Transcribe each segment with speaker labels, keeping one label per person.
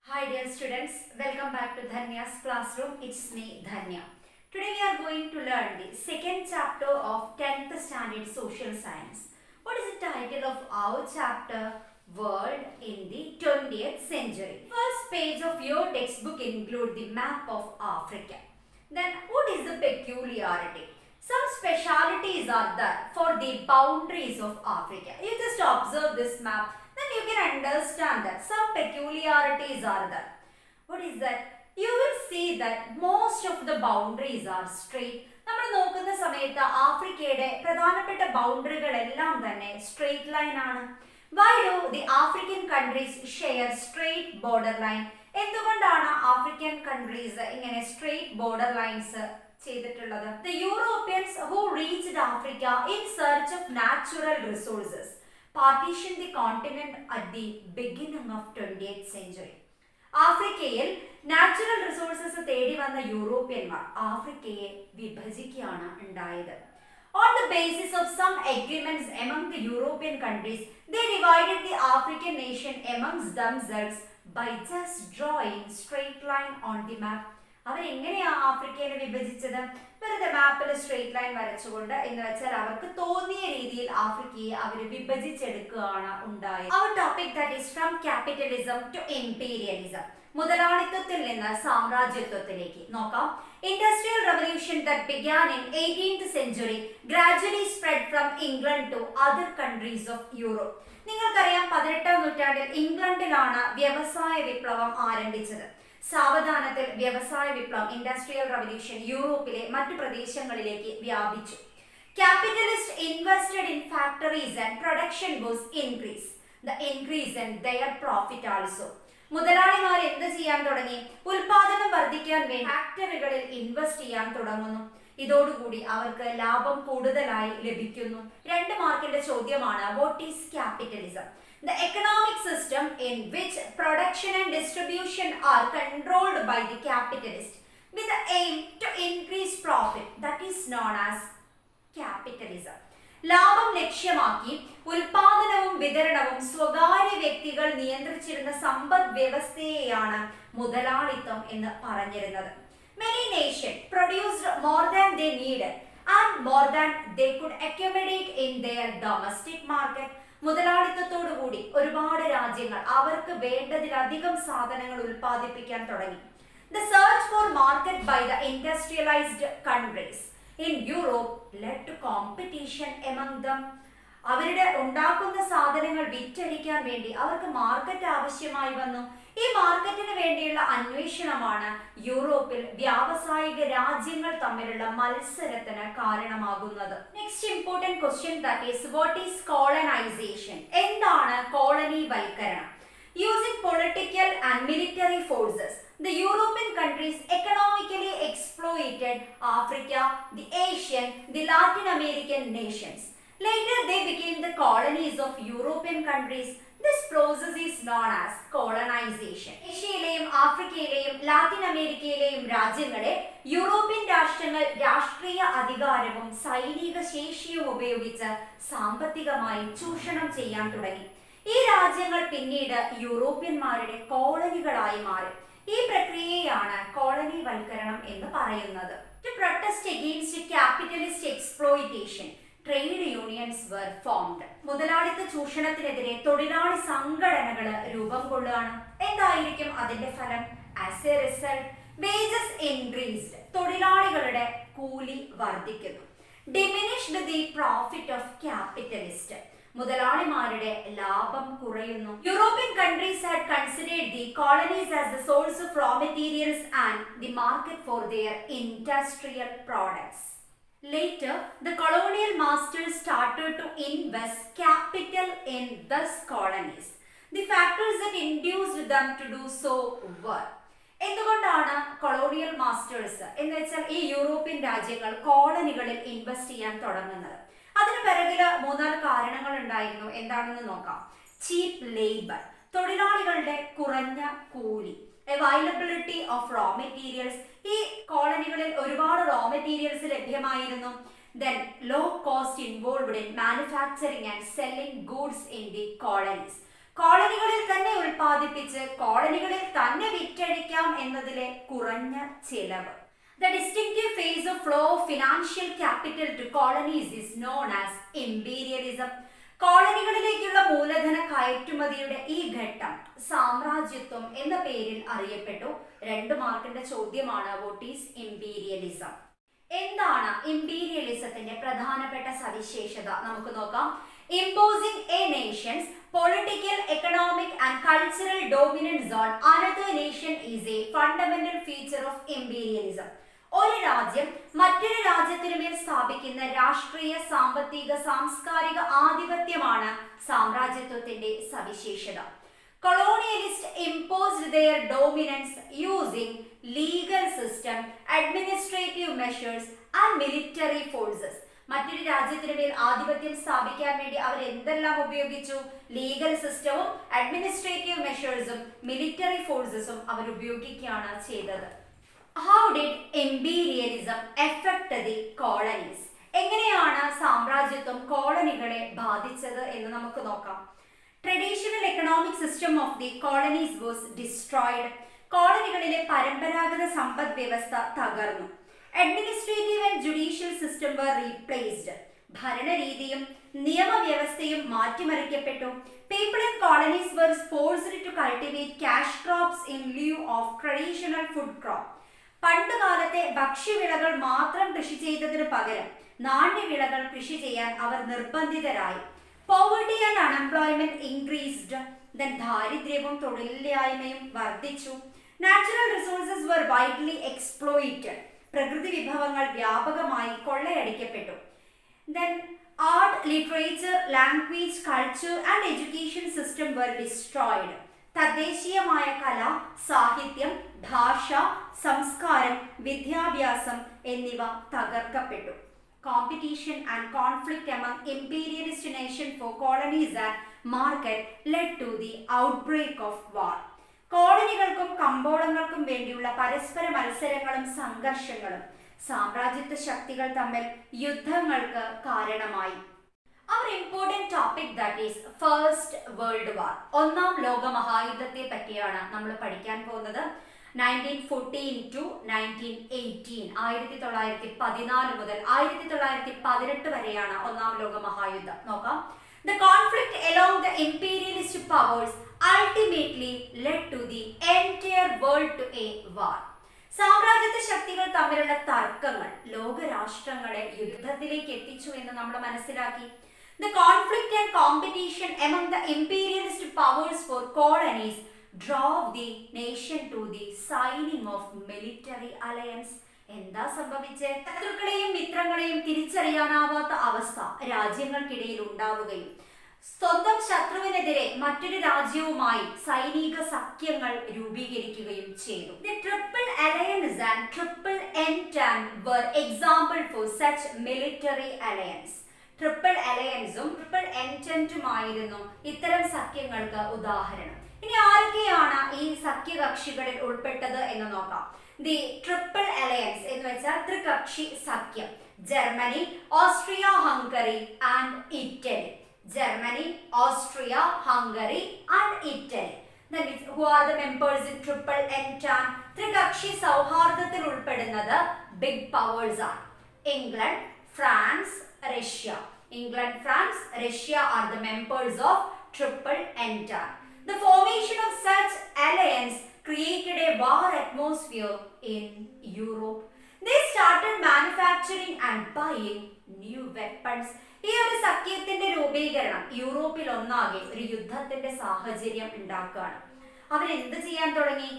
Speaker 1: Hi dear students, welcome back to Dhanya's classroom. It's me Dhanya. Today we are going to learn the second chapter of 10th standard social science. What is the title of our chapter? World in the 20th century. First page of your textbook include the map of Africa. Then what is the peculiarity? Some specialities are there for the boundaries of Africa. You just observe this map, then you can understand that some peculiarities are there. What is that? You will see that most of the boundaries are straight. നമ്മൾ നോക്കുന്ന സമയത്ത് ആഫ്രിക്കയുടെ പ്രധാനപ്പെട്ട ബൗണ്ടറികളെല്ലാം തന്നെ straight line ആണ്. Why do the African countries share straight border line? എന്തുകൊണ്ടാണ് African countries ഇങ്ങനെ straight border lines ചെയ്തിട്ടുള്ളത്? The Europeans who reached Africa in search of natural resources partitioned the continent at the beginning of 20th century. ആഫ്രിക്കയിൽ natural resources തേടി വന്ന യൂറോപ്യന്മാർ ആഫ്രിക്കയെ വിഭജിക്കുകയാണ് ഉണ്ടായത്. On the basis of some agreements among the European countries, they divided the African nation amongst themselves by just drawing straight line on the map. അവരെങ്ങനെയാണ് ആഫ്രിക്കയെ വിഭജിച്ചത്? വെറുതെ മാപ്പിൽ straight line വരച്ചുകൊണ്ട് എന്ന് വെച്ചാൽ അവർക്ക് തോന്നിയ രീതിയിൽ ആഫ്രിക്കയെ അവർ വിഭജിച്ചെടുക്കുകയാണ് ഉണ്ടായത്. Our topic that is from capitalism to imperialism. മുതലാളിത്തത്തിൽ നിന്ന് സാമ്രാജ്യത്വത്തിലേക്ക് നോക്കാം. Industrial revolution that began in 18th century gradually spread from England to other countries of Europe. നിങ്ങൾക്കറിയാം 18ാം നൂറ്റാണ്ടിൽ ഇംഗ്ലണ്ടിലാണ് വ്യവസായ വിപ്ലവം ആരംഭിച്ചത്. സാവധാനത്തിൽ വ്യവസായ വിപ്ലവം ഇൻഡസ്ട്രിയൽ റവല്യൂഷൻ യൂറോപ്പിലെ മറ്റു പ്രദേശങ്ങളിലേക്ക് വ്യാപിച്ചു. Capitalists invested in factories and production was increased. The increase in their profit also. മുതലാളിമാർ എന്ത് ചെയ്യാൻ തുടങ്ങി? ഉൽപാദനം വർദ്ധിക്കാൻ വേണ്ടി ഫാക്ടറികളിൽ ഇൻവെസ്റ്റ് ചെയ്യാൻ തുടങ്ങുന്നു. ഇതോടുകൂടി അവർക്ക് ലാഭം കൂടുതലായി ലഭിക്കുന്നു. 2 മാർക്കിന്റെ ചോദ്യമാണ് what is capitalism? The economic system in which production and distribution are controlled by the capitalist with the aim to increase profit, that is known as capitalism. ലാഭം ലക്ഷ്യമാക്കി ഉൽപാദനവും വിതരണവും സ്വകാര്യ വ്യക്തികൾ നിയന്ത്രിച്ചിരുന്ന സമ്പദ് വ്യവസ്ഥയെയാണ് മുതലാളിത്തം എന്ന് പറഞ്ഞിരുന്നത്. Many nations produced more than they needed and more than they could accommodate in their domestic market. മുതലാളിത്തത്തോടുകൂടി ഒരുപാട് രാജ്യങ്ങൾ അവർക്ക് വേണ്ടതിലധികം സാധനങ്ങൾ ഉൽപ്പാദിപ്പിക്കാൻ തുടങ്ങി. The search for market by the industrialized countries in Europe led to competition among them. അവരുടെ ഉണ്ടാക്കുന്ന സാധനങ്ങൾ വിറ്റഴിക്കാൻ വേണ്ടി അവർക്ക് മാർക്കറ്റ് ആവശ്യമായി വന്നു. ഈ മാർക്കറ്റിന് വേണ്ടിയുള്ള അന്വേഷണമാണ് യൂറോപ്പിൽ വ്യാവസായിക രാജ്യങ്ങൾ തമ്മിലുള്ള മത്സരത്തിന് കാരണമാകുന്നത്. Next important question that is what is colonisation? എന്താണ് കോളനിവൽക്കരണം? Using political and military forces, the European countries economically exploited Africa, the Asian, the Latin American nations. Later they became the colonies of European countries. This process is known as colonization. ഏഷ്യയിലെയും ആഫ്രിക്കയിലെയും Latin അമേരിക്കയിലെയും രാജ്യങ്ങളെ European രാഷ്ട്രങ്ങൾ രാഷ്ട്രീയ അധികാരവും സൈനിക ശേഷിയും ഉപയോഗിച്ച് സാമ്പത്തികമായി ചൂഷണം ചെയ്യാൻ തുടങ്ങി. ഈ രാജ്യങ്ങൾ പിന്നീട് യൂറോപ്യന്മാരുടെ കോളനികളായി മാറി. ഈ പ്രക്രിയയാണ് കോളനിവൽക്കരണം എന്ന് പറയുന്നത്. To protest against capitalist exploitation, trade unions were formed. മുതലാളിത്ത ചൂഷണത്തിനെതിരെ തൊഴിലാളി സംഘടനകൾ രൂപം കൊള്ളുകയാണ്. എന്തായിരിക്കും അതിന്റെ ഫലം? As a result, wages increased. തൊഴിലാളികളുടെ കൂലി വർദ്ധിക്കുന്നു. Diminished the profit of capitalist. മുതലാളിമാരുടെ ലാഭം കുറയുന്നു. European countries had considered the colonies as the source of raw materials and the market for their industrial products. Later, the colonial masters started to invest capital in these colonies. The factors that induced them to do so were. എന്തുകൊണ്ടാണ് colonial masters എന്ന് വെച്ചാൽ ഈ European രാജ്യങ്ങൾ കോളനികളിൽ invest ചെയ്യാൻ തുടങ്ങുന്നത്? അതിന് പിറകില് 3-4 കാരണങ്ങൾ ഉണ്ടായിരുന്നു. എന്താണെന്ന് നോക്കാം. ചീപ്പ് ലേബർ, തൊഴിലാളികളുടെ കുറഞ്ഞ കൂലി. അവൈലബിലിറ്റി ഓഫ് റോ മെറ്റീരിയൽസ്, ഈ കോളനികളിൽ ഒരുപാട് റോ മെറ്റീരിയൽസ് ലഭ്യമായിരുന്നു. Then low cost involved in manufacturing and selling goods in the colonies. കോളനികളിൽ തന്നെ ഉൽപ്പാദിപ്പിച്ച് കോളനികളിൽ തന്നെ വിറ്റഴിക്കാം എന്നതിലെ കുറഞ്ഞ ചെലവ്. The distinctive phase of flow of financial capital to colonies is known as imperialism. കോളനികളിലേക്കുള്ള മൂലധന കയറ്റുമതിയുടെ ഈ ഘട്ടം സാമ്രാജ്യത്വം എന്ന പേരിൽ അറിയപ്പെട്ടു. 2 മാർക്കിന്റെ ചോദ്യമാണ് വാട്ട് ഈസ് ഇംപീരിയലിസം. എന്താണ് ഇംപീരിയലിസത്തിന്റെ പ്രധാനപ്പെട്ട സവിശേഷത നമുക്ക് നോക്കാം. Imposing a nation's political, economic and cultural dominance on another nation is a fundamental feature of imperialism. ഒരു രാജ്യം മറ്റൊരു രാജ്യത്തിനുമേൽ സ്ഥാപിക്കുന്ന രാഷ്ട്രീയ, സാമ്പത്തിക, സാംസ്കാരിക ആധിപത്യമാണ് സാമ്രാജ്യത്വത്തിന്റെ സവിശേഷത. Colonialists imposed their dominance using legal system, administrative measures and military forces. മറ്റൊരു രാജ്യത്തിനുമേൽ ആധിപത്യം സ്ഥാപിക്കാൻ വേണ്ടി അവർ എന്തെല്ലാം ഉപയോഗിച്ചു? ലീഗൽ സിസ്റ്റവും അഡ്മിനിസ്ട്രേറ്റീവ് മെഷേഴ്സും മിലിറ്ററി ഫോഴ്സസും അവർ ഉപയോഗിക്കുകയാണ് ചെയ്തത്. How did imperialism affect the colonies? എങ്ങനെയാണ് സാമ്രാജ്യത്വം കോളനികളെ ബാധിച്ചത് എന്ന് നമുക്ക് നോക്കാം. Traditional economic system of the colonies was destroyed. കോളനികളിലെ പരമ്പരാഗത സമ്പദ് വ്യവസ്ഥ തകർന്നു. Administrative and judicial system were replaced. ഭരണരീതിയും നിയമവ്യവസ്ഥയും മാറ്റിമറിക്കപ്പെട്ടു. People in colonies were forced to cultivate cash crops in lieu of traditional food crop. പണ്ടുകാലത്തെ ഭക്ഷ്യവിളകൾ മാത്രം കൃഷി ചെയ്തതിനു പകരം നാണ്യവിളകൾ കൃഷി ചെയ്യാൻ അവർ നിർബന്ധിതരായി. Poverty and unemployment increased. Then ദാരിദ്ര്യവും തൊഴിലില്ലായ്മയും വർദ്ധിച്ചു. Natural resources were widely exploited. പ്രകൃതി വിഭവങ്ങൾ വ്യാപകമായി കൊള്ളയടിക്കപ്പെട്ടു. Then art, literature, language, culture and education system were destroyed. തദ്ദേശീയമായ കല, സാഹിത്യം, ഭാഷ, സംസ്കാരം, വിദ്യാഭ്യാസം എന്നിവ തകർക്കപ്പെട്ടു. Competition and conflict among imperialist nations for colonies and market led to the outbreak of war. കോളനികൾക്കും കമ്പോളങ്ങൾക്കും വേണ്ടിയുള്ള പരസ്പര മത്സരങ്ങളും സംഘർഷങ്ങളും സാമ്രാജ്യത്വ ശക്തികൾ തമ്മിൽ യുദ്ധങ്ങൾക്ക് കാരണമായി. Our important topic, that is First World War. ഒന്നാം ലോക മഹായുദ്ധത്തെ പറ്റിയാണ് നമ്മൾ പഠിക്കാൻ പോകുന്നത്. 1914 to 1918, 1914 മുതൽ 1918 വരെയാണ് ഒന്നാം ലോക മഹായുദ്ധം. നോക്കാം. The conflict along the imperialist powers ultimately led to the entire world to a war. സാമ്രാജ്യത്വ ശക്തികൾ തമ്മിലുള്ള തർക്കങ്ങൾ ലോകരാഷ്ട്രങ്ങളെ യുദ്ധത്തിലേക്ക് എത്തിച്ചു എന്ന് നമ്മൾ മനസ്സിലാക്കി. The conflict and competition among the imperialist powers for colonies drove the nation to the signing of military alliance. എന്താ സംഭവിച്ചേ? ശത്രുക്കളെയും മിത്രങ്ങളെയും തിരിച്ചറിയാനാവാത്ത അവസ്ഥ രാജ്യങ്ങൾക്കിടയിൽ ഉണ്ടാവുകയും സ്വന്തം ശത്രുവിനെതിരെ മറ്റൊരു രാജ്യവുമായി സൈനിക സഖ്യങ്ങൾ രൂപീകരിക്കുകയും ചെയ്തു. The Triple Alliance and Triple Entente were example for such military alliance. Triple അലയൻസും triple എൻറ്റന്റുമായിരുന്നു ഇത്തരം സഖ്യങ്ങൾക്ക് ഉദാഹരണം. ഇനി ആരൊക്കെയാണ് ഈ സഖ്യകക്ഷികളിൽ ഉൾപ്പെട്ടത് എന്ന് നോക്കാം. ദി ട്രിപ്പിൾ അലയൻസ് എന്ന് വെച്ചാൽ ത്രികക്ഷി സഖ്യം. Germany, Austria, Hungary and Italy. Germany, Austria, Hungary and Italy. Who are the members in Triple Entente? ത്രികക്ഷി സൗഹാർദ്ദത്തിൽ ഉൾപ്പെടുന്നത് ബിഗ് പവേഴ്സ് ആണ്. England, France, Russia. England, France, Russia are the members of Triple Entente. The formation of such alliance created a war atmosphere in Europe. They started manufacturing and buying new weapons. ഈ ഒരു സഖ്യത്തിന്റെ രൂപീകരണം യൂറോപ്പിൽ ഒന്നാകെ ഒരു യുദ്ധത്തിന്റെ സാഹചര്യം ഉണ്ടാക്കുകയാണ്. അവരെന്ത് ചെയ്യാൻ തുടങ്ങി?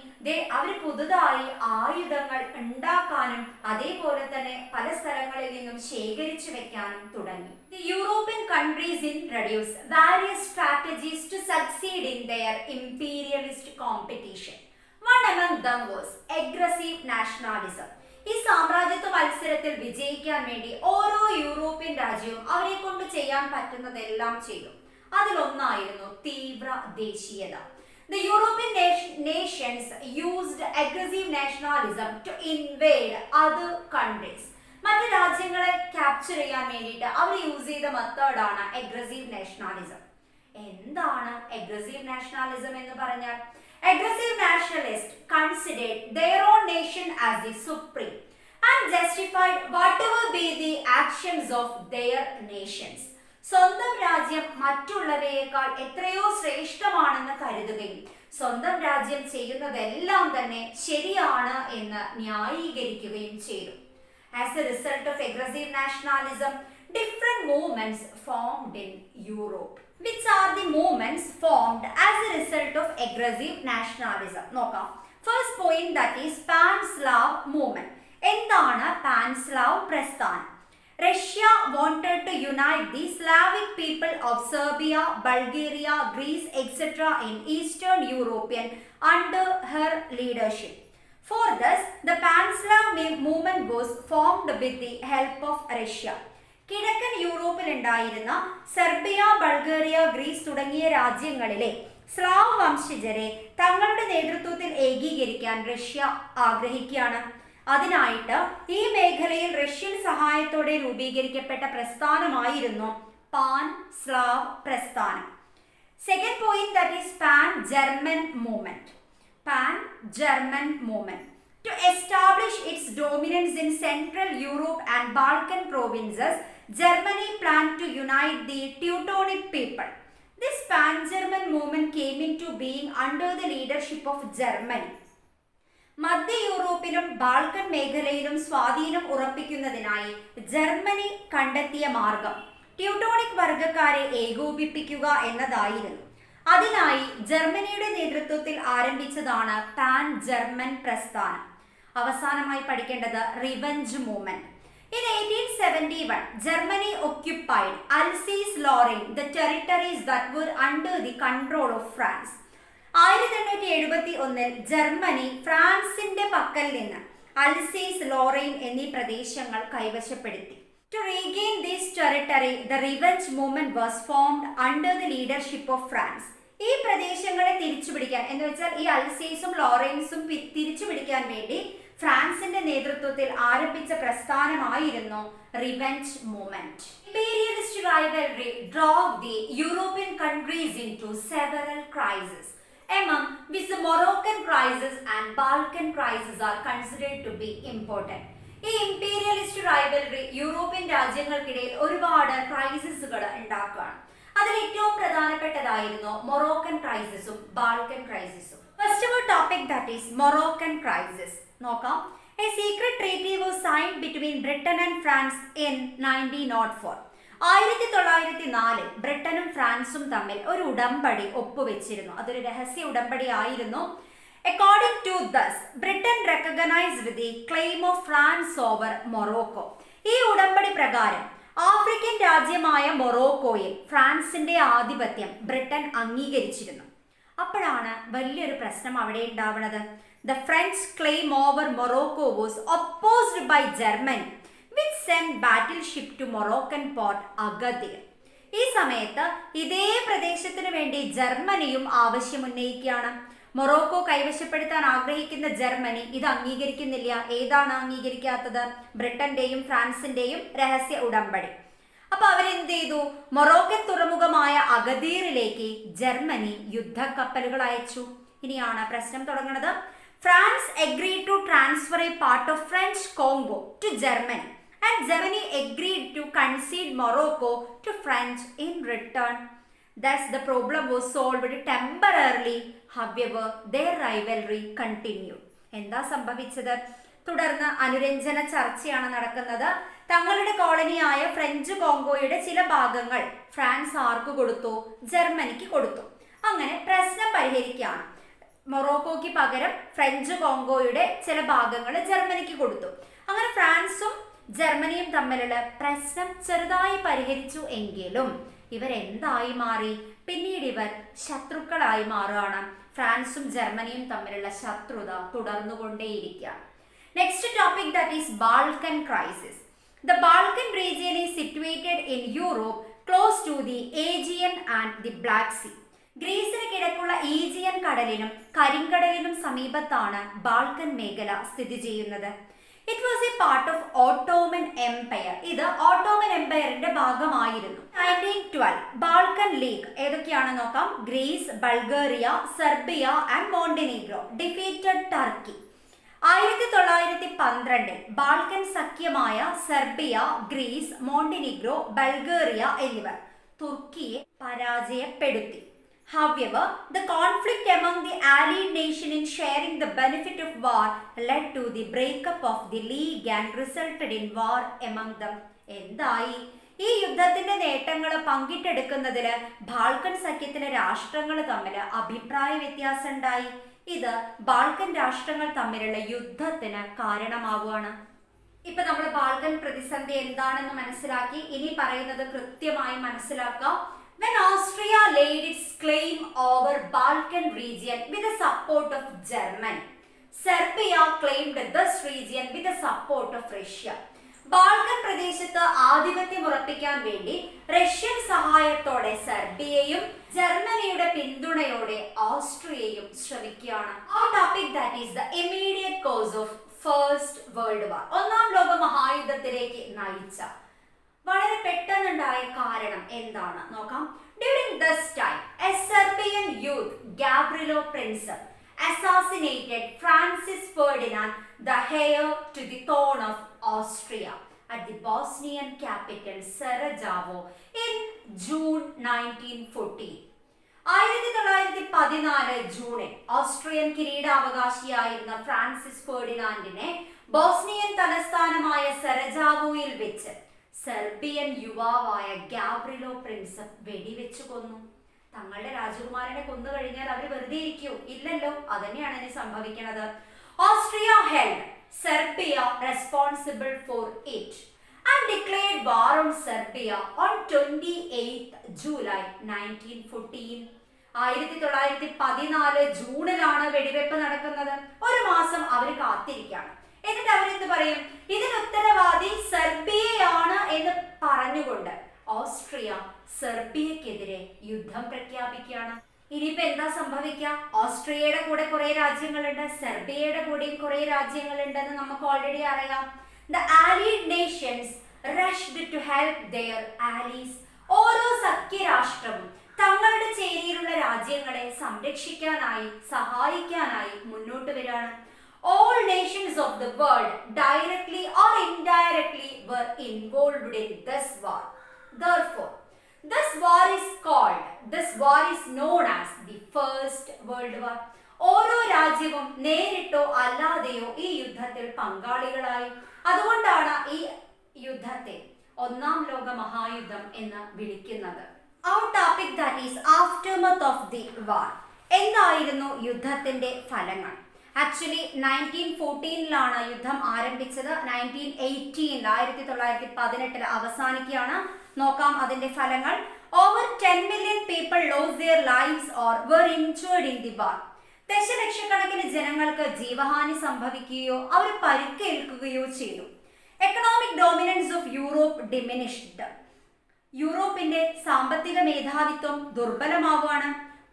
Speaker 1: അവർ പുതുതായി ആയുധങ്ങൾ ഉണ്ടാക്കാനും അതേപോലെ തന്നെ പല സ്ഥലങ്ങളിൽ നിന്നും ശേഖരിച്ചു വെക്കാനും തുടങ്ങി. The European countries introduced various strategies to succeed in their imperialist competition. One among them was aggressive nationalism. ഈ സാമ്രാജ്യത്വ മത്സരത്തിൽ വിജയിക്കാൻ വേണ്ടി ഓരോ യൂറോപ്യൻ രാജ്യവും അവരെ കൊണ്ട് ചെയ്യാൻ പറ്റുന്നതെല്ലാം ചെയ്തു. അതിലൊന്നായിരുന്നു തീവ്ര ദേശീയത. The European nations used aggressive nationalism to invade other countries. മറ്റു രാജ്യങ്ങളെ ക്യാപ്ചർ ചെയ്യാൻ വേണ്ടിയിട്ട് അവർ യൂസ് ചെയ്ത മെത്തേഡാണ് aggressive nationalism. എന്താണ് aggressive nationalism എന്ന് പറഞ്ഞാൽ? Aggressive nationalists considered their own nation as the supreme and justified whatever be the actions of their nations. സ്വന്തം രാജ്യം മറ്റുള്ളവയേക്കാൾ എത്രയോ ശ്രേഷ്ഠമാണെന്ന് കരുതുകയും സ്വന്തം രാജ്യം ചെയ്യുന്നതെല്ലാം തന്നെ ശരിയാണ് എന്ന് ന്യായീകരിക്കുകയും ചെയ്തു. As a result of aggressive nationalism, different movements formed in Europe. Which are the movements formed as a result of aggressive nationalism? നോക്കാം. First point, that is Pan-Slav movement. എന്താണ് Pan-Slav പ്രസ്ഥാനം? Russia wanted to unite the Slavic people of Serbia, Bulgaria, Greece, etc. in Eastern Europe under her leadership. For this, the Pan-Slav movement was formed with the help of Russia. കിഴക്കൻ യൂറോപ്പിൽ ഉണ്ടായിരുന്ന Serbia, Bulgaria, Greece തുടങ്ങിയ രാജ്യങ്ങളിലെ Slav വംശജരെ തങ്ങളുടെ നേതൃത്വത്തിൽ ഏകീകരിക്കാൻ Russia ആഗ്രഹിക്കുകയാണ്. അതിനായിട്ട് ഈ മേഖലയിൽ റഷ്യൻ സഹായത്തോടെ രൂപീകരിക്കപ്പെട്ട പ്രസ്ഥാനമായിരുന്നു പാൻ സ്ലാവ് പ്രസ്ഥാനം. Second point, that is pan German movement. Pan German movement. To establish its dominance in Central Europe and Balkan provinces, Germany planned to unite the Teutonic people. This pan-German movement came into being under the leadership of Germany. മധ്യ യൂറോപ്പിലും Balkan മേഖലയിലും സ്വാധീനം ഉറപ്പിക്കുന്നതിനായി Germany കണ്ടെത്തിയ മാർഗം Teutonic വർഗക്കാരെ ഏകോപിപ്പിക്കുക എന്നതായിരുന്നു. അതിനായി ജർമ്മനിയുടെ നേതൃത്വത്തിൽ ആരംഭിച്ചതാണ് പാൻ ജർമ്മൻ പ്രസ്ഥാനം. അവസാനമായി പഠിക്കേണ്ടത് revenge movement. In 1871, Germany occupied Alsace-Lorraine, the territories that were under the control of France. 1871 Germany ഫ്രാൻസിന്റെ പക്കൽ നിന്ന് അൽസീസ്, ലോറൈൻ എന്നീ പ്രദേശങ്ങൾ കൈവശപ്പെടുത്തി. To regain this territory, the revenge movement was formed under the leadership of France. ഈ പ്രദേശങ്ങളെ തിരിച്ചുപിടിക്കാൻ എന്ന് വെച്ചാൽ ഈ അൽസീസും ലോറൈൻസും തിരിച്ചുപിടിക്കാൻ വേണ്ടി ഫ്രാൻസിന്റെ നേതൃത്വത്തിൽ ആരംഭിച്ച പ്രസ്ഥാനമായിരുന്നു revenge movement. Imperialist rivalry drove the European countries into several crises, among which the Moroccan crisis and Balkan crisis are considered to be important. ഈ ഇംപീരിയലിസ്റ്റ് റൈവൽറി യൂറോപ്യൻ രാജ്യങ്ങൾക്കിടയിൽ ഒരുപാട് ക്രൈസിസുകൾ ഉണ്ടാക്കുകയാണ്. അതിൽ ഏറ്റവും പ്രധാനപ്പെട്ടതായിരുന്നു മൊറോക്കൻ ക്രൈസിസും ബാൾക്കൻ ക്രൈസിസും. First of topic, that is Moroccan crisis. നോക്കാം. A secret treaty was signed between Britain and France in 1904. 1904 ബ്രിട്ടനും ഫ്രാൻസും തമ്മിൽ ഒരു ഉടമ്പടി ഒപ്പുവെച്ചിരുന്നു. അതൊരു രഹസ്യ ഉടമ്പടി ആയിരുന്നു. According to this, Britain recognized the claim of France over Morocco. ഈ ഉടമ്പടി പ്രകാരം ആഫ്രിക്കൻ രാജ്യമായ മൊറോക്കോയിൽ ഫ്രാൻസിന്റെ ആധിപത്യം ബ്രിട്ടൻ അംഗീകരിച്ചിരുന്നു. അപ്പോഴാണ് വലിയൊരു പ്രശ്നം അവിടെ ഉണ്ടാവുന്നത്. The French claim over Morocco was opposed by Germany, which sent battleship to Moroccan port Agadir. ഈ സമയത്ത് ഇതേ പ്രദേശത്തിന് വേണ്ടി ജർമ്മനിയും ആവശ്യമുന്നയിക്കുകയാണ്. മൊറോക്കോ കൈവശപ്പെടുത്താൻ ആഗ്രഹിക്കുന്ന ജർമ്മനി ഇത് അംഗീകരിക്കുന്നില്ല. ഏതാണ് അംഗീകരിക്കാത്തത്? ബ്രിട്ടന്റെയും ഫ്രാൻസിന്റെയും രഹസ്യ ഉടമ്പടി. അപ്പൊ അവരെന്ത് ചെയ്തു? മൊറോക്കൻ തുറമുഖമായ അഗദീറിലേക്ക് ജർമ്മനി യുദ്ധക്കപ്പലുകൾ അയച്ചു. ഇനിയാണ് പ്രശ്നം തുടങ്ങുന്നത്. France agreed to transfer a part of French Congo to Germany and Germany agreed to concede Morocco to France in return. Thus the problem was solved temporarily. However, their rivalry continued. എന്താ സംഭവിച്ചത്? തുടർന്ന് അനുരഞ്ജന ചർച്ചയാണ് നടക്കുന്നത്. തങ്ങളുടെ കോളനിയായ French കോങ്കോയുടെ ചില ഭാഗങ്ങൾ France ആർക്ക് കൊടുത്തു? ജർമ്മനിക്ക് കൊടുത്തു. അങ്ങനെ പ്രശ്നം പരിഹരിക്കുകയാണ്. മൊറോക്കോയ്ക്ക് പകരം ഫ്രഞ്ച് കോങ്കോയുടെ ചില ഭാഗങ്ങൾ ജർമ്മനിക്ക് കൊടുത്തു. അങ്ങനെ ഫ്രാൻസും ജർമ്മനിയും തമ്മിലുള്ള പ്രശ്നം ചെറുതായി പരിഹരിച്ചു. എങ്കിലും ഇവരെന്തായി മാറി? പിന്നീട് ഇവർ ശത്രുക്കളായി മാറുകയാണ്. ഫ്രാൻസും ജർമ്മനിയും തമ്മിലുള്ള ശത്രുത തുടർന്നുകൊണ്ടേയിരിക്കുകയാണ്. Next topic, that is Balkan crisis. The Balkan region is situated in Europe close to the Aegean and the Black Sea. ഗ്രീസിന് കിഴക്കുള്ള ഈജിയൻ കടലിനും കരിങ്കടലിനും സമീപത്താണ് ബാൾക്കൻ മേഖല സ്ഥിതി ചെയ്യുന്നത്. It was a part of Ottoman empire. ഇത് ഓട്ടോമൻ എംപയറിന്റെ ഭാഗമായിരുന്നു. 1912 ബാൾക്കൻ ലീഗ് ഏതൊക്കെയാണ് നോക്കാം. Greece, Bulgaria, Serbia and Montenegro defeated Turkey. 1912 Balkan സഖ്യമായ സെർബിയ, ഗ്രീസ്, മോണ്ടിനീഗ്രോ, ബൾഗേറിയ എന്നിവർ തുർക്കിയെ പരാജയപ്പെടുത്തി. However, the conflict among the allied nations in sharing the benefit of war led to the breakup of the league and resulted in war among them. എന്തായി? ഈ യുദ്ധത്തിന്റെ നേട്ടങ്ങൾ പങ്കിട്ടെടുക്കുന്നതിൽ Balkan സഖ്യത്തിലെ രാഷ്ട്രങ്ങൾ തമ്മിൽ അഭിപ്രായ വ്യത്യാസം ഉണ്ടായി. ഇത് ബാൾക്കൻ രാഷ്ട്രങ്ങൾ തമ്മിലുള്ള യുദ്ധത്തിന് കാരണമാവുകയാണ്. ഇപ്പൊ നമ്മൾ ബാൾക്കൻ പ്രതിസന്ധി എന്താണെന്ന് മനസ്സിലാക്കി. ഇനി പറയുന്നത് കൃത്യമായി മനസ്സിലാക്കാം. When Austria laid its claim over Balkan region with the support of Germany, Serbia claimed this region with the support of Russia. Balkan പ്രദേശത്ത് ആധിപത്യം ഉറപ്പിക്കാൻ വേണ്ടി റഷ്യൻ സഹായത്തോടെ സെർബിയയും ജർമ്മനിയുടെ പിന്തുണയോടെ ഓസ്ട്രിയയും ശ്രമിക്കുകയാണ്. ആ topic that is the immediate cause of first world war. ഒന്നാം ലോക മഹായുദ്ധത്തിലേക്ക് നയിച്ച വളരെ പെട്ടെന്നുണ്ടായ കാരണം എന്താണ് നോക്കാം. During this time a Serbian youth Gavrilo Princip assassinated Francis Ferdinand, the heir to the throne of Austria, at the Bosnian capital Sarajevo in June 1914. 1914 ജൂണിൽ ഓസ്ട്രിയൻ കിരീടാവകാശിയായിരുന്ന ഫ്രാൻസിസ് ഫെർഡിനാൻഡിനെ ബോസ്നിയൻ തലസ്ഥാനമായ സരജാവോയിൽ വെച്ച് സെർബിയൻ യുവാവായ ഗാബ്രിലോ പ്രിൻസപ്പ് വെടിവെച്ചു കൊന്നു. തങ്ങളുടെ രാജകുമാരനെ കൊന്നു കഴിഞ്ഞാൽ അവർ വെറുതെ ഇരിക്കൂ? ഇല്ലല്ലോ. അതന്നെയാണ് ഇനി സംഭവിക്കുന്നത്. Austria held Serbia responsible for it and declared war on Serbia on 28th July 1914. 1914 ജൂണിലാണ് വെടിവെപ്പ് നടക്കുന്നത്. ഒരു മാസം അവർ കാത്തിരിക്കുകയാണ്. എന്നിട്ട് അവരെന്ത് പറയും? ഇതിന് ഉത്തരവാദി സെർബിയയാണ് എന്ന് പറഞ്ഞുകൊണ്ട് ഓസ്ട്രിയ സെർബിയക്കെതിരെ യുദ്ധം പ്രഖ്യാപിക്കുകയാണ്. ഇനിയിപ്പോ എന്താ സംഭവിക്കുക? ഓസ്ട്രിയയുടെ കൂടെ കുറെ രാജ്യങ്ങളുണ്ട്, സെർബിയയുടെ കൂടെയും കുറെ രാജ്യങ്ങളുണ്ടെന്ന് നമുക്ക് ഓൾറെഡി അറിയാം. The allied nations rushed to help their allies. ഓരോ സഖ്യരാഷ്ട്രവും തങ്ങളുടെ ചേരിയിലുള്ള രാജ്യങ്ങളെ സംരക്ഷിക്കാനായി സഹായിക്കാനായി മുന്നോട്ട് വരികയാണ്. All nations of the world directly or indirectly were involved in this war. Therefore, this war is known as the First World War. ഓരോ രാജ്യവും നേരിട്ടോ അല്ലാതെയോ ഈ യുദ്ധത്തിൽ പങ്കാളികളായി. അതുകൊണ്ടാണ് ഈ യുദ്ധത്തെ ഒന്നാം ലോക മഹായുദ്ധം എന്ന് വിളിക്കുന്നത്. Our topic that is aftermath of the war. എന്തായിരുന്നു യുദ്ധത്തിന്റെ ഫലങ്ങൾ? ആക്ച്വലി 1914 യുദ്ധം ആരംഭിച്ചത്. 1918 അവസാനിക്കുകയാണ്. നോക്കാം അതിന്റെ ഫലങ്ങൾ. Over 10 million people lost their lives or were injured in the war. ദശലക്ഷക്കണക്കിന് ജനങ്ങൾക്ക് ജീവഹാനി സംഭവിക്കുകയോ അവർ പരിക്കേൽക്കുകയോ ചെയ്തു. Economic dominance of Europe diminished. യൂറോപ്പിന്റെ സാമ്പത്തിക മേധാവിത്വം ദുർബലമാവുകയാണ്.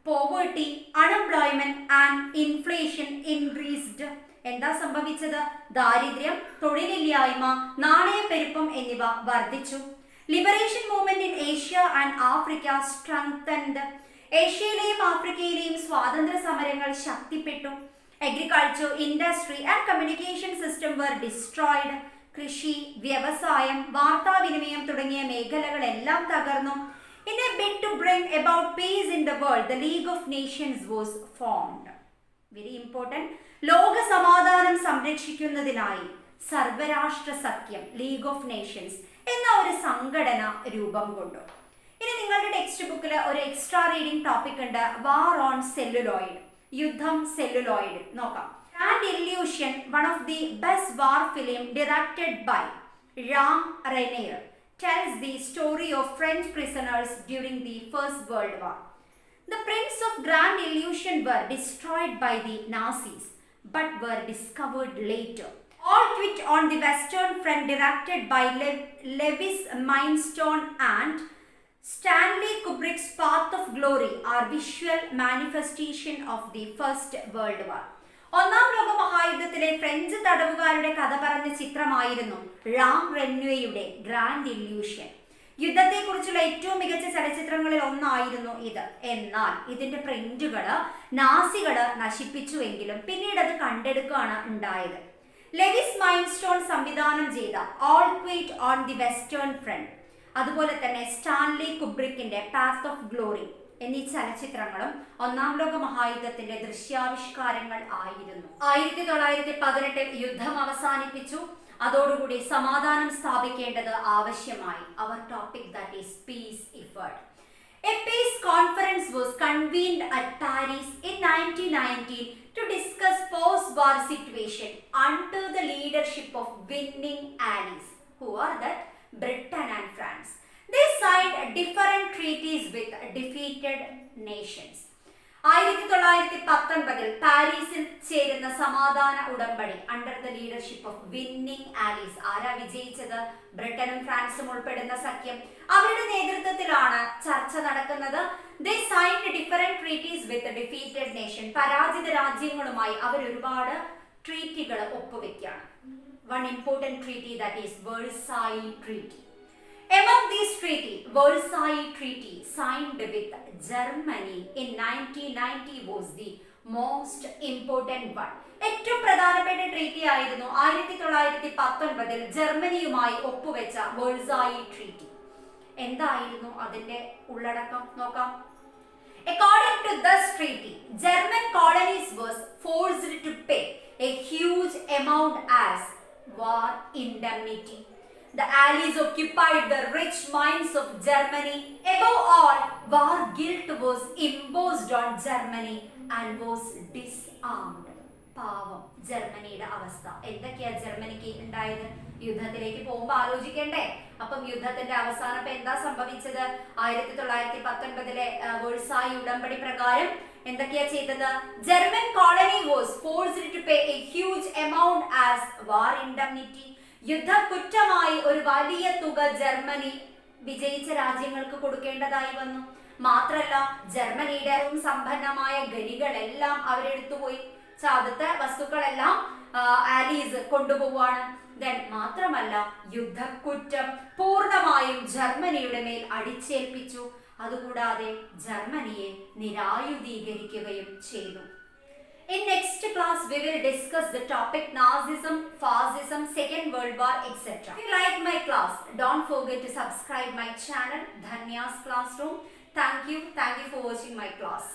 Speaker 1: Poverty, unemployment and inflation increased. എന്താ സംഭവിച്ചത്? ദാരിദ്ര്യം, തൊഴിലില്ലായ്മ, നാണയപ്പെരുപ്പം എന്നിവ വർദ്ധിച്ചു. Liberation movement in Asia and Africa strengthened. ഏഷ്യയിലെയും ആഫ്രിക്കയിലെയും സ്വാതന്ത്ര്യ സമരങ്ങൾ ശക്തിപ്പെട്ടു. Agriculture, industry and communication system were destroyed. കൃഷി, വ്യവസായം, വാർത്താവിനിമയം തുടങ്ങിയ മേഖലകളെല്ലാം തകർന്നു. In a bid to bring about peace in the world, the League of Nations was formed. Very important. ലോക സമാധാനം സംരക്ഷിക്കുന്നതിനായി സർവരാഷ്ട്ര സഖ്യം ലീഗ് ഓഫ് നേഷൻസ് എന്ന ഒരു സംഘടന രൂപം കൊണ്ടു. ഇനി നിങ്ങളുടെ ടെക്സ്റ്റ് ബുക്കിൽ ഒരു എക്സ്ട്രാ റീഡിംഗ് ടോപ്പിക് ഉണ്ട്, വാർ ഓൺ സെല്ലുലോയിഡ്, യുദ്ധം സെല്ലുലോയിഡ്. നോക്കാം. Grand illusion, one of the best war film directed by റാം Renoir, tells the story of French prisoners during the First World War. The prints of Grand Illusion were destroyed by the Nazis but were discovered later. All Quit on the Western Front, directed by Lewis Milestone and Stanley Kubrick's Path of Glory, are visual manifestation of the First World War. ഒന്നാം ലോക മഹായുദ്ധത്തിലെ French തടവുകാരുടെ കഥ പറഞ്ഞ ചിത്രമായിരുന്നു ഴാങ് റെന്വേയുടെ grand illusion. യുദ്ധത്തെക്കുറിച്ചുള്ള ഏറ്റവും മികച്ച ചലച്ചിത്രങ്ങളിൽ ഒന്നായിരുന്നു ഇത്. എന്നാൽ ഇതിന്റെ പ്രിന്റുകള് നാസികള് നശിപ്പിച്ചുവെങ്കിലും പിന്നീട് അത് കണ്ടെടുക്കുകയാണ് ഉണ്ടായത്. ലെവിസ് മൈൻസ്റ്റോൺ സംവിധാനം ചെയ്ത all quiet on the western front, അതുപോലെ തന്നെ സ്റ്റാൻലി കുബ്രിക്കിന്റെ പാത്ത് ഓഫ് ഗ്ലോറി എന്നീ ചലച്ചിത്രങ്ങളും ഒന്നാം ലോക മഹായുദ്ധത്തിന്റെ ദൃശ്യാവിഷ്കാരങ്ങൾ ആയിരുന്നു. 1918 യുദ്ധം അവസാനിപ്പിച്ചു. അതോടുകൂടി സമാധാനം സ്ഥാപിക്കേണ്ടത് ആവശ്യമായി. അവർ topic that is peace effort. A peace conference was convened at Paris in 1919 to discuss post-war situation under the leadership of winning allies. Who are that? Britain and France. They signed different treaties with defeated nations. 1919 പാരീസിൽ ചേരുന്ന സമാധാന ഉടമ്പടി under the leadership of winning Alice. ആരാ വിജയിച്ചത്? ബ്രിട്ടനും ഫ്രാൻസും ഉൾപ്പെടുന്ന സഖ്യം. അവരുടെ നേതൃത്വത്തിലാണ് ചർച്ച നടക്കുന്നത്. They signed different treaties with the defeated nation. പരാജിത രാജ്യങ്ങളുമായി അവർ ഒരുപാട് ട്രീറ്റികൾ ഒപ്പുവെക്കുകയാണ്. One important treaty, that is Versailles Treaty. Among these treaty, Versailles Treaty signed with Germany in 1990 was the most important one. ഏറ്റവും പ്രധാനപ്പെട്ട ട്രീറ്റി ആയിരുന്നു 1919 ജർമ്മനിയുമായി ഒപ്പുവെച്ച വേഴ്സായി ട്രീറ്റി. എന്തായിരുന്നു അതിന്റെ ഉള്ളടക്കം നോക്കാം. According to this treaty, German colonies was forced to pay a huge amount as war indemnity. The Allies occupied the rich mines of Germany. Above all, war guilt was imposed on Germany and was disarmed. പാവം ജർമ്മനിയുടെ അവസ്ഥ. എന്തൊക്കെയാ ജർമ്മനിക്ക് ഉണ്ടായത്? യുദ്ധത്തിലേക്ക് പോകുമ്പോൾ ആലോചിക്കണ്ടേ? അപ്പം യുദ്ധത്തിന്റെ അവസാനം എന്താ സംഭവിച്ചത്? 1919 വേഴ്സായി ഉടമ്പടി പ്രകാരം എന്തൊക്കെയാ ചെയ്തത്? German colony was forced to pay a huge amount as war indemnity. യുദ്ധക്കുറ്റമായി ഒരു വലിയ തുക ജർമ്മനി വിജയിച്ച രാജ്യങ്ങൾക്ക് കൊടുക്കേണ്ടതായി വന്നു. മാത്രല്ല ജർമ്മനിയുടെ സമ്പന്നമായ ഖനികളെല്ലാം അവരെടുത്തുപോയി. ചാതത്ത വസ്തുക്കളെല്ലാം ആലീസ് കൊണ്ടുപോവാണ്. മാത്രമല്ല യുദ്ധക്കുറ്റം പൂർണ്ണമായും ജർമ്മനിയുടെ മേൽ അടിച്ചേൽപ്പിച്ചു. അതുകൂടാതെ ജർമ്മനിയെ നിരായുധീകരിക്കുകയും ചെയ്തു. In next class, we will discuss the topic Nazism, Fascism, Second World War, etc. If you like my class, don't forget to subscribe my channel, Dhanya's Classroom. Thank you for watching my class.